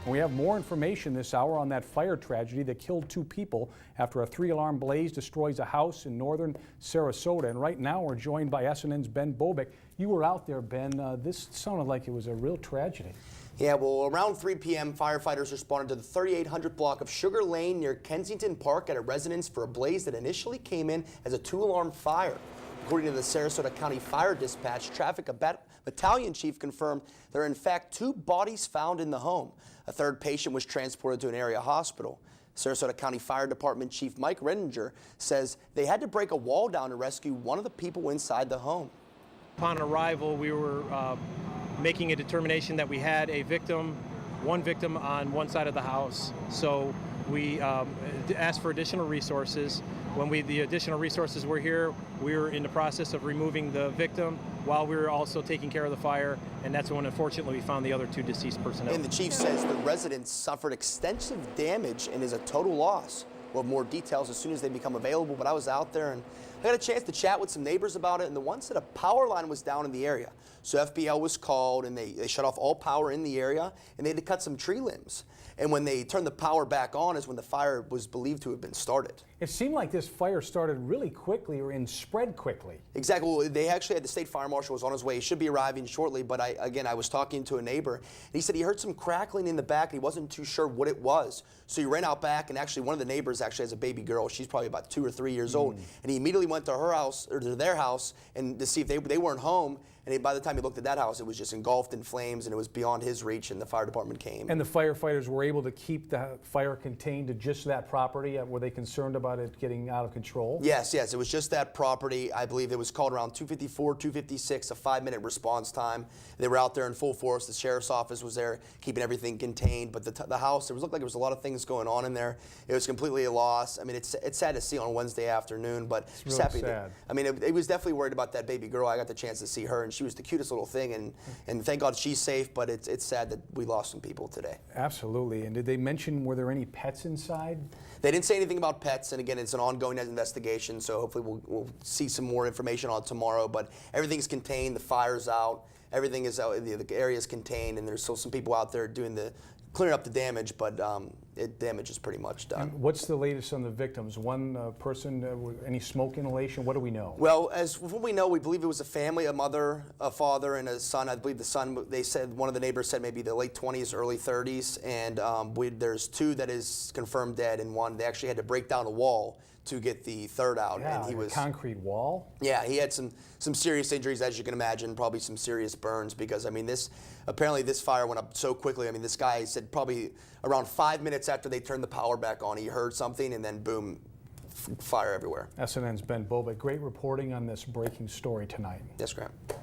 And we have more information this hour on that fire tragedy that killed 2 people after a 3-alarm blaze destroys a house in northern Sarasota. And right now we're joined by SNN's Ben Bobick. You were out there, Ben. This sounded like it was a real tragedy. Yeah, well, around 3 p.m., firefighters responded to the 3800 block of Sugar Lane near Kensington Park at a residence for a blaze that initially came in as a 2-alarm fire. According to the Sarasota County Fire Dispatch, Traffic Battalion Chief confirmed there are in fact 2 bodies found in the home. A 3rd patient was transported to an area hospital. Sarasota County Fire Department Chief Mike Redinger says they had to break a wall down to rescue one of the people inside the home. Upon arrival, we were making a determination that we had one victim on one side of the house. So we asked for additional resources. When the additional resources were here, we were in the process of removing the victim while we were also taking care of the fire, and that's when unfortunately we found the other 2 deceased personnel. And the chief says the residence suffered extensive damage and is a total loss. We'll have more details as soon as they become available, but I was out there and I got a chance to chat with some neighbors about it, and the one said a power line was down in the area. So FBL was called and they shut off all power in the area, and they had to cut some tree limbs. And when they turned the power back on is when the fire was believed to have been started. It seemed like this fire started really quickly and spread quickly. Exactly. Well, they actually had the state fire marshal was on his way. He should be arriving shortly, but I was talking to a neighbor, and he said he heard some crackling in the back, and he wasn't too sure what it was. So he ran out back, and actually one of the neighbors actually has a baby girl. She's probably about 2 or 3 years old, and he immediately went to her house, or to their house, and to see if they weren't home. And by the time he looked at that house, it was just engulfed in flames, and it was beyond his reach, and the fire department came. And the firefighters were able to keep the fire contained to just that property? Were they concerned about it getting out of control? Yes, it was just that property. I believe it was called around 2:54, 2:56, a 5-minute response time. They were out there in full force. The sheriff's office was there keeping everything contained, but the house, looked like there was a lot of things going on in there. It was completely a loss. I mean, it's sad to see on Wednesday afternoon, but it's really happy sad. It was definitely worried about that baby girl. I got the chance to see her, and she was the cutest little thing, and thank God she's safe, but it's sad that we lost some people today. Absolutely. And did they mention, were there any pets inside? They didn't say anything about pets, and again, it's an ongoing investigation, so hopefully we'll see some more information on it tomorrow, but everything's contained, the fire's out, everything is out, the area is contained, and there's still some people out there clearing up the damage, but damage is pretty much done. And what's the latest on the victims? One person, any smoke inhalation? What do we know? Well, as what we know, we believe it was a family, a mother, a father, and a son. I believe the son, they said, one of the neighbors said maybe the late 20s, early 30s, and there's 2 that is confirmed dead, and 1, they actually had to break down a wall to get the 3rd out. Yeah, and he was a concrete wall? Yeah, he had some serious injuries, as you can imagine, probably some serious burns, because apparently this fire went up so quickly. I mean, this guy said probably around 5 minutes after they turned the power back on, he heard something, and then boom, fire everywhere. SNN's Ben Bobick, great reporting on this breaking story tonight. Yes, Grant.